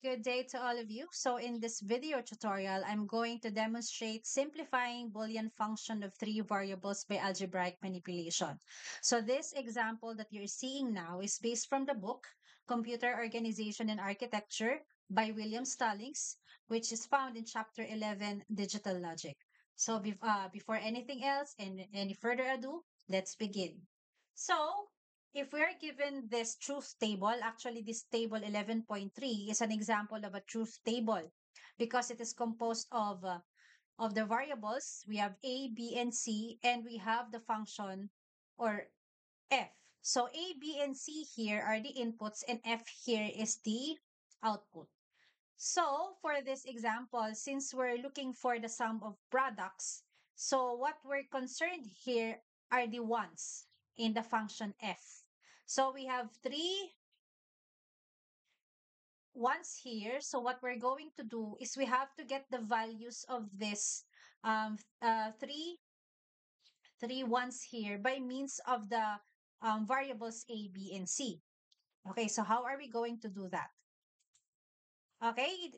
Good day to all of you. So in this video tutorial, I'm going to demonstrate simplifying Boolean function of three variables by algebraic manipulation. So this example that you're seeing now is based from the book Computer Organization and Architecture by William Stallings, which is found in chapter 11, Digital Logic. So before anything else and any further ado, let's begin. So if we're given this truth table, actually this table 11.3 is an example of a truth table because it is composed of the variables. We have A, B, and C, and we have the function or F. So A, B, and C here are the inputs, and F here is the output. So for this example, since we're looking for the sum of products, so what we're concerned here are the ones in the function f. So we have three ones here. So what we're going to do is we have to get the values of this um, three ones here by means of the variables a, b, and c. Okay, so how are we going to do that? Okay,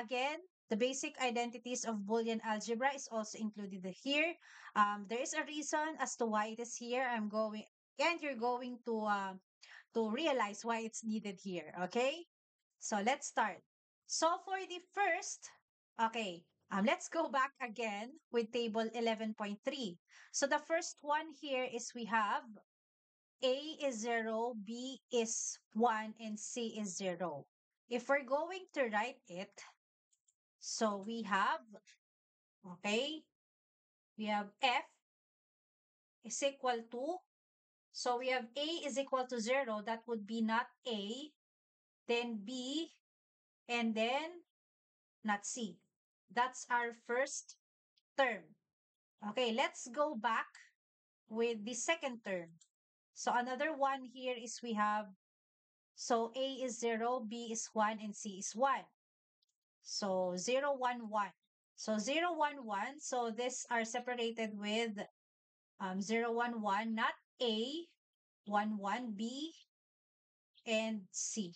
again, the basic identities of Boolean algebra is also included here. There is a reason as to why it is here. And you're going to realize why it's needed here. Okay, so let's start. So for the first, okay, let's go back again with table 11.3. So the first one here is we have A is 0, B is 1, and C is 0. If we're going to write it, so okay, we have F is equal to, so we have A is equal to 0, that would be not A, then B, and then not C. That's our first term. Okay, let's go back with the second term. So another one here is we have, so A is 0, B is 1, and C is 1. So 0, 1, 1. So 0, 1, 1. So these are separated with 0, 1, 1, not A, 1, 1, B, and C.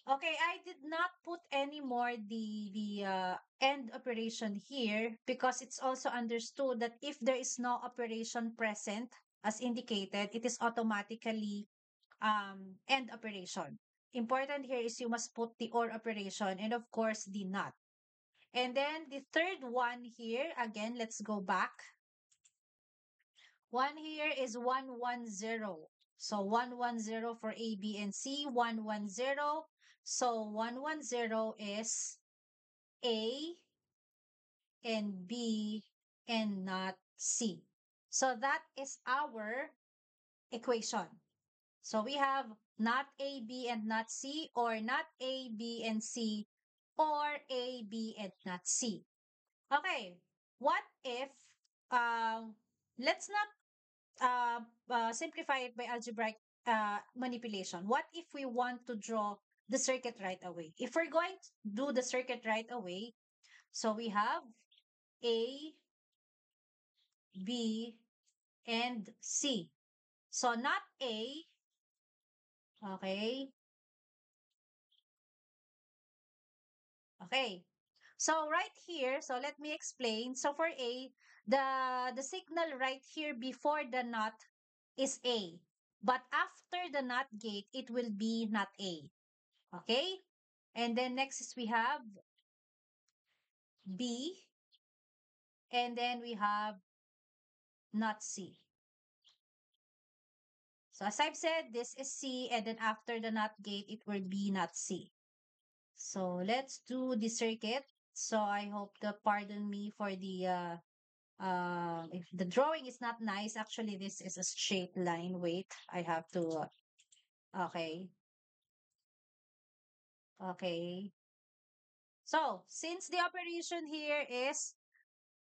Okay, I did not put any more the end operation here because it's also understood that if there is no operation present as indicated, it is automatically end operation. Important here is you must put the or operation and of course the not. And then the third one here, again, let's go back. One here is 110. So 110 for A, B, and C, 110. So 110 is A and B and not C. So that is our equation. So we have not A, B, and not C, or not A, B, and C, or A, B, and not C. Okay, what if, um, let's not simplify it by algebraic manipulation. What if we want to draw the circuit right away? If we're going to do the circuit right away, so we have A, B, and C. So not A, okay, okay. So right here, so let me explain. So for A, the signal right here before the not is A. But after the not gate, it will be not A. Okay? And then next is we have B. And then we have not C. So as I've said, this is C. And then after the not gate, it will be not C. So let's do the circuit. So I hope to pardon me for the if the drawing is not nice. Actually, this is a straight line. Wait, I have to okay. Okay. So since the operation here is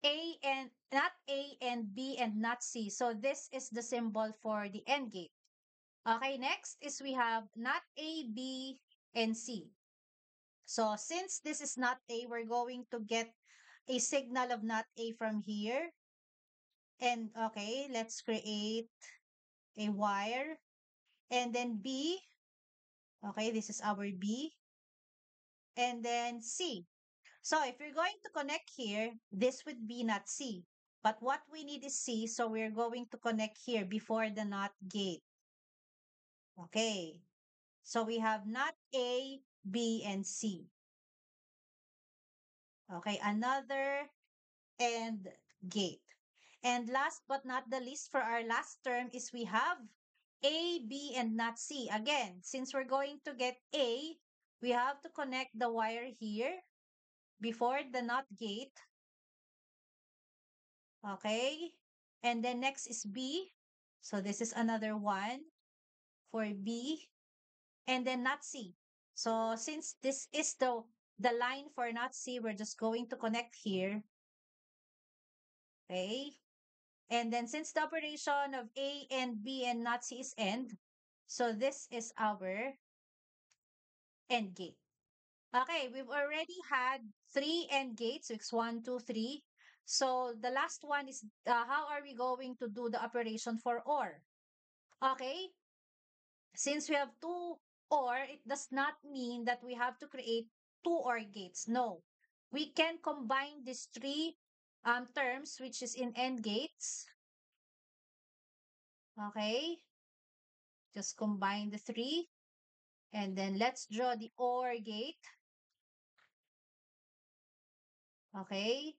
A and not A and B and not C, so this is the symbol for the AND gate. Okay, next is we have not A, B, and C. So since this is not A, we're going to get a signal of not A from here. And okay, let's create a wire. And then B, okay, this is our B. and then C. So if you're going to connect here, this would be not C. But what we need is C, so we're going to connect here before the NOT gate. Okay. So we have NOT A, B, and C. Okay, another AND gate. And last but not the least, for our last term is we have A, B, and not C. Again, since we're going to get A, we have to connect the wire here before the NOT gate. Okay. And then next is B. So this is another one for B. And then not C. So since this is the line for not C, we're just going to connect here. Okay. And then since the operation of A and B and not C is AND, so this is our AND gate. Okay, we've already had three AND gates, so it's 1, 2, 3. So the last one is how are we going to do the operation for OR? Okay, since we have two OR, it does not mean that we have to create two OR gates. No, we can combine these three terms, which is in AND gates. Okay, just combine the three. And then let's draw the OR gate. Okay.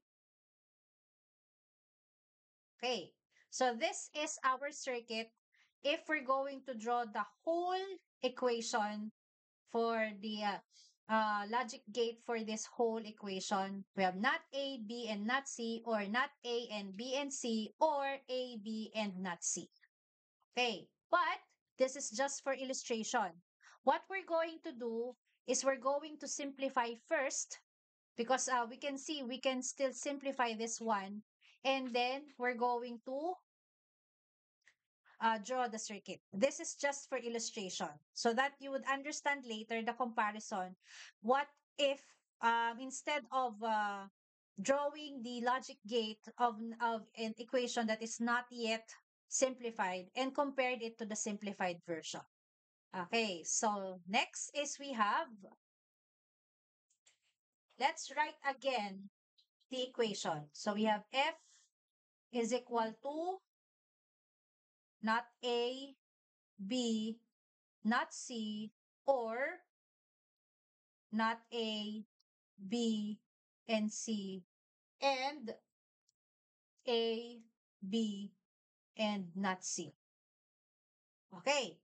Okay. So this is our circuit if we're going to draw the whole equation for the logic gate for this whole equation. We have not A, B, and not C, or not A and B and C, or A, B, and not C. Okay. But this is just for illustration. What we're going to do is we're going to simplify first because we can see we can still simplify this one, and then we're going to draw the circuit. This is just for illustration so that you would understand later the comparison. What if instead of drawing the logic gate of an equation that is not yet simplified and compared it to the simplified version? Okay, so next is we have, let's write again the equation. So we have F is equal to not A, B, not C, or not A, B, and C, and A, B, and not C. Okay.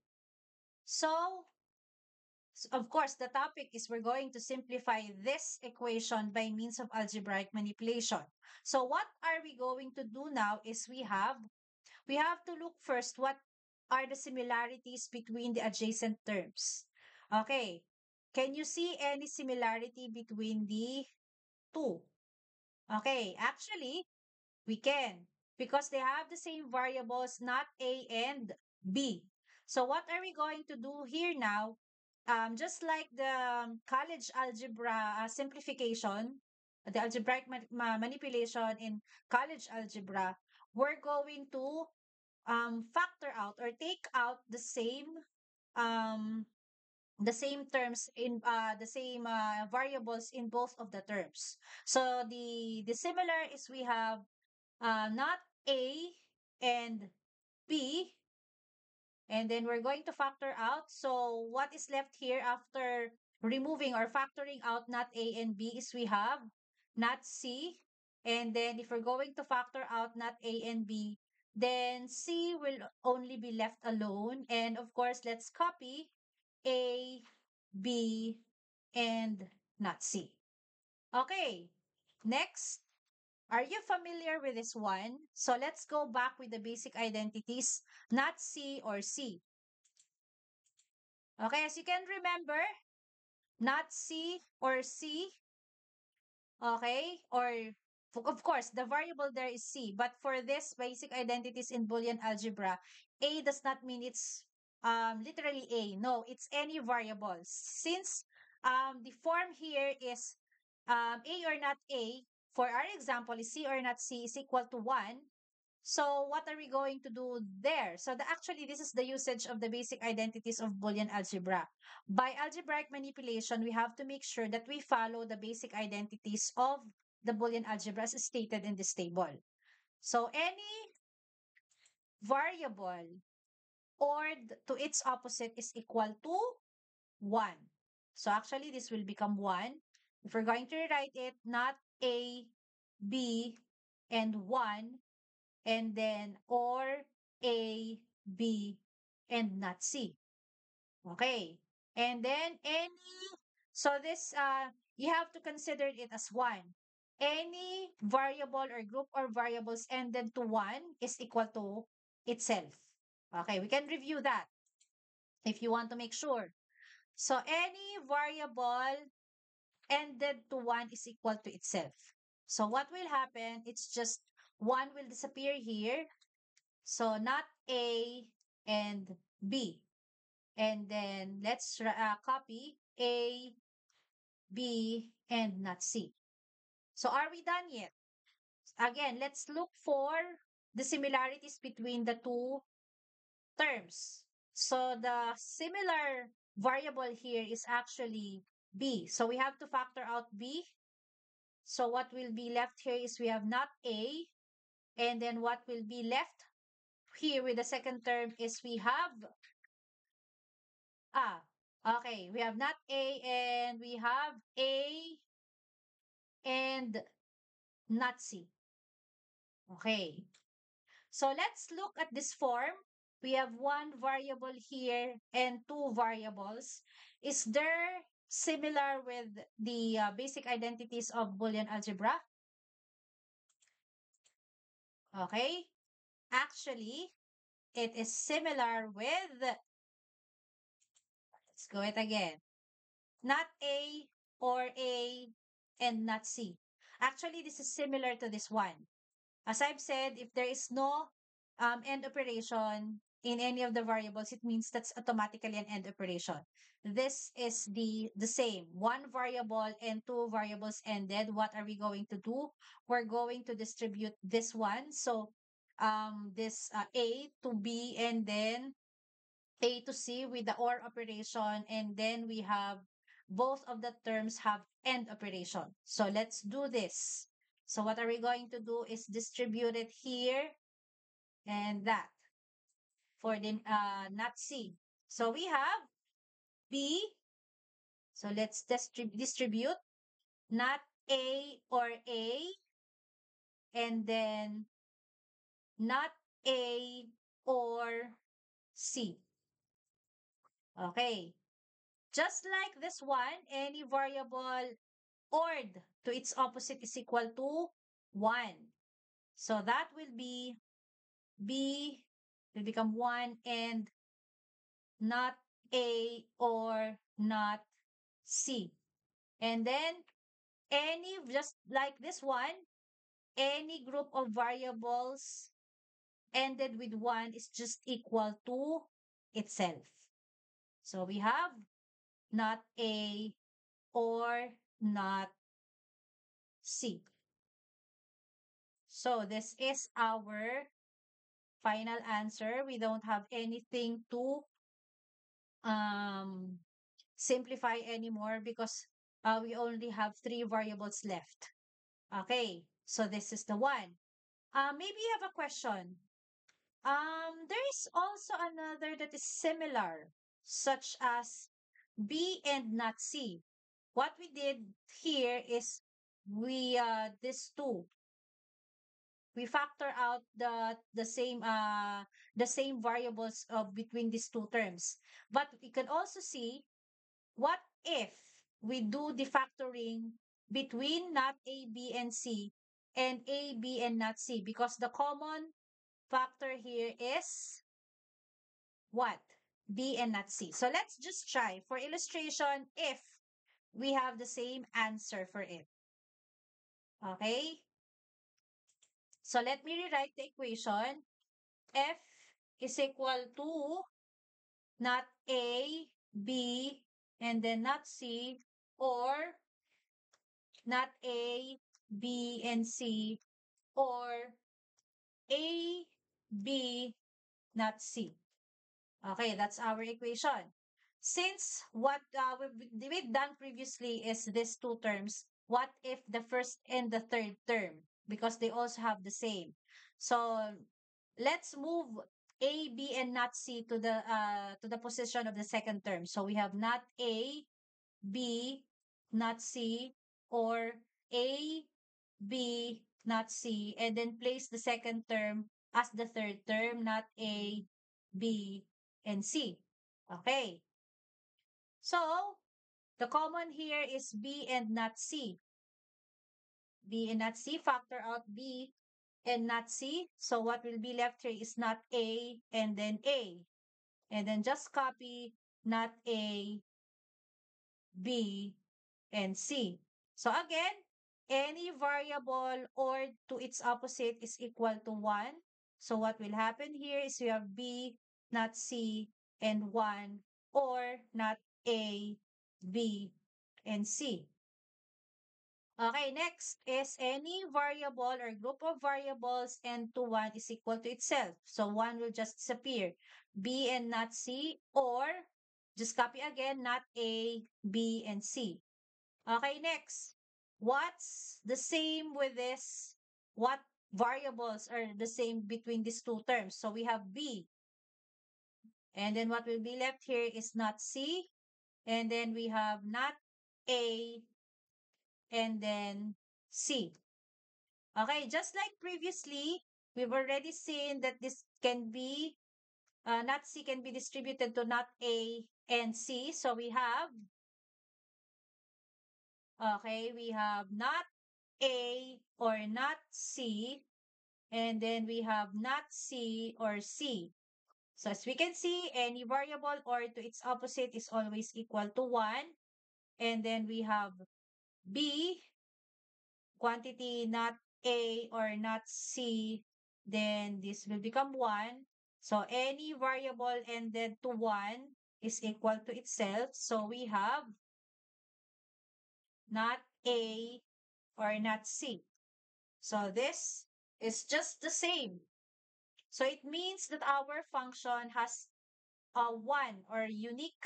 So, of course, the topic is we're going to simplify this equation by means of algebraic manipulation. So what are we going to do now is we have to look first what are the similarities between the adjacent terms. Okay. Can you see any similarity between the two? Okay. Actually, we can because they have the same variables, not A and B. So what are we going to do here now? Just like the college algebra simplification, the algebraic manipulation in college algebra, we're going to factor out or take out um, the same terms in the same variables in both of the terms. So the similar is we have not A and B, and then we're going to factor out. So what is left here after removing or factoring out not A and B is we have not C. And then if we're going to factor out not A and B, then C will only be left alone. And of course, let's copy A, B, and not C. Okay, next. Are you familiar with this one? So let's go back with the basic identities, not C or C. Okay, as you can remember, not C or C, okay, or of course, the variable there is C, but for this basic identities in Boolean algebra, A does not mean it's literally A. No, it's any variable. Since the form here is A or not A, for our example, is C or not C is equal to 1. So what are we going to do there? So actually, this is the usage of the basic identities of Boolean algebra. By algebraic manipulation, we have to make sure that we follow the basic identities of the Boolean algebra as stated in this table. So any variable or to its opposite is equal to 1. So actually, this will become 1. If we're going to rewrite it, not A, B, and 1, and then or A, B, and not C. Okay. And then so this, you have to consider it as 1. Any variable or group or variables ended to 1 is equal to itself. Okay, we can review that if you want to make sure. So any variable ended to 1 is equal to itself. So what will happen? It's just 1 will disappear here. So not A and B. And then let's copy A, B, and not C. So are we done yet? Again, let's look for the similarities between the two terms. So the similar variable here is actually B. So we have to factor out B. So what will be left here is we have not A. And then what will be left here with the second term is we have, okay, we have not A and we have A and not C. Okay. So let's look at this form. We have one variable here and two variables. Is there similar with the basic identities of Boolean algebra? Okay. Actually, it is similar with, let's go it again, not A or A and not C. Actually, this is similar to this one. As I've said, if there is no end operation in any of the variables, it means that's automatically an end operation. This is the same. One variable and two variables ended. What are we going to do? We're going to distribute this one. So this A to B and then A to C with the OR operation. And then we have both of the terms have end operation. So let's do this. So what are we going to do is distribute it here and that for the not C. So we have B. So let's distribute not A or A and then not A or C. Okay. Just like this one, any variable ORed to its opposite is equal to 1. So that will be B will become 1 and not A or not C. And then just like this one, any group of variables ended with 1 is just equal to itself. So we have not A or not C. So this is our final answer. We don't have anything to um, simplify anymore because we only have 3 variables left. Okay, so this is the one. Maybe you have a question. There is also another that is similar, such as B and not C. What we did here is we these two we factor out the same variables between these two terms. But we can also see what if we do the factoring between not A, B, and C and A, B, and not C, because the common factor here is what? B and not C. So let's just try for illustration if we have the same answer for it. Okay? So let me rewrite the equation. F is equal to not A, B, and then not C, or not A, B, and C, or A, B, not C. Okay, that's our equation. Since what we've done previously is these two terms, what if the first and the third term? Because they also have the same. So let's move A, B, and not C to the position of the second term. So we have not A, B, not C, or A, B, not C, and then place the second term as the third term, not A, B, and C. Okay. So, the common here is B and not C. B and not C, factor out B and not C. So, what will be left here is not A and then A. And then just copy not A, B, and C. So again, any variable or to its opposite is equal to 1. So what will happen here is we have B, not C, and 1, or not A, B, and C. Okay, next is any variable or group of variables n to 1 is equal to itself. So 1 will just disappear. B and not C, or just copy again, not A, B, and C. Okay, next. What's the same with this? What variables are the same between these two terms? So we have B. And then what will be left here is not C. And then we have not A. And then C. Okay, just like previously, we've already seen that this can be, not C can be distributed to not A and C. So we have, okay, we have not A or not C, and then we have not C or C. So as we can see, any variable or to its opposite is always equal to 1. And then we have B, quantity not A or not C, then this will become 1. So any variable ended to 1 is equal to itself. So we have not A or not C. So this is just the same. So it means that our function has a one or unique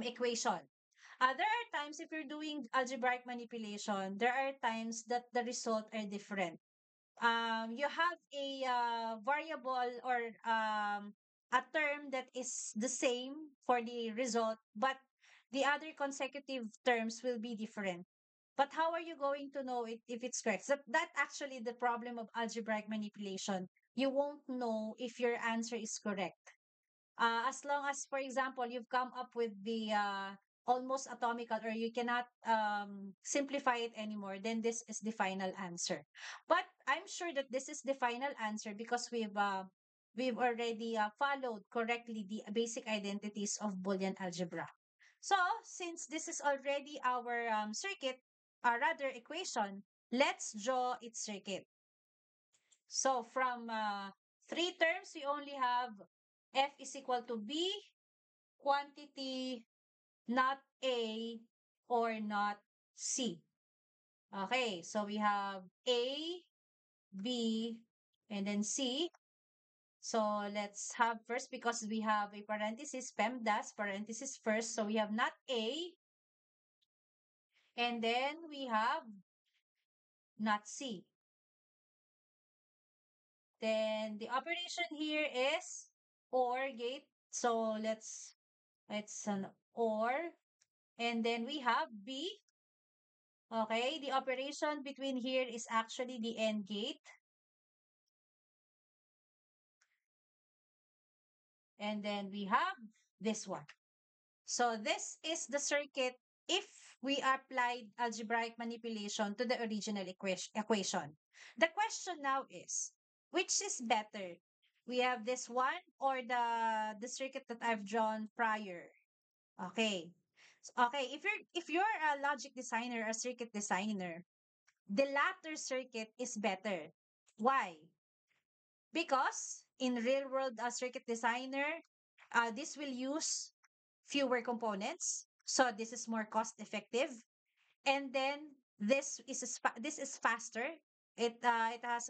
equation. There are times if you're doing algebraic manipulation, there are times that the result are different. You have a variable or a term that is the same for the result, but the other consecutive terms will be different. But how are you going to know it if it's correct? That actually the problem of algebraic manipulation. You won't know if your answer is correct. As long as, for example, you've come up with the almost atomical or you cannot simplify it anymore, then this is the final answer. But I'm sure that this is the final answer because we've already followed correctly the basic identities of Boolean algebra. So, since this is already our circuit, rather equation, let's draw its circuit. So, from three terms, we only have F is equal to B, quantity not A or not C. Okay, so we have A, B, and then C. So let's have first, because we have a parenthesis, PEMDAS, parenthesis first. So we have not A, and then we have not C. Then the operation here is OR gate. So it's an OR. And then we have B. Okay, the operation between here is actually the AND gate. And then we have this one. So this is the circuit if we applied algebraic manipulation to the original equation. The question now is, which is better? We have this one or the circuit that I've drawn prior. Okay. Okay, if you're a logic designer, a circuit designer, the latter circuit is better. Why? Because in real world circuit designer, this will use fewer components. So this is more cost effective. And then this is faster. It has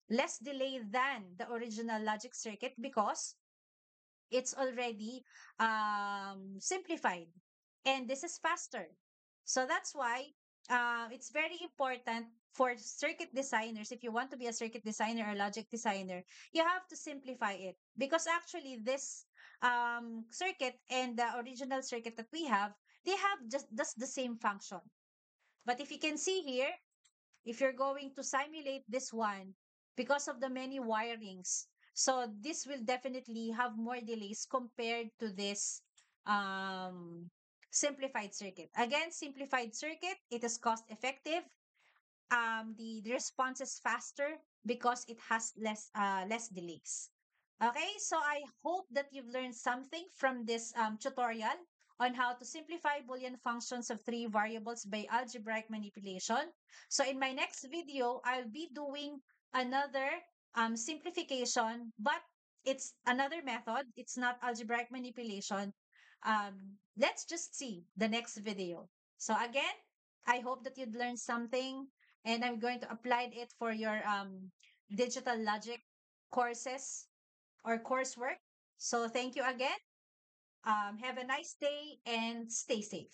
less delay than the original logic circuit because it's already simplified, and this is faster. So that's why it's very important for circuit designers. If you want to be a circuit designer or logic designer, you have to simplify it, because actually this circuit and the original circuit that we have, they have just the same function. But if you can see here, if you're going to simulate this one, because of the many wirings, so this will definitely have more delays compared to this um simplified circuit. Again, simplified circuit, it is cost effective. The response is faster because it has less delays. Okay, so I hope that you've learned something from this tutorial on how to simplify Boolean functions of three variables by algebraic manipulation. So in my next video, I'll be doing another simplification, but it's another method. It's not algebraic manipulation. Let's just see the next video. So again, I hope that you'd learned something, and I'm going to apply it for your digital logic courses or coursework. So thank you again. Have a nice day and stay safe.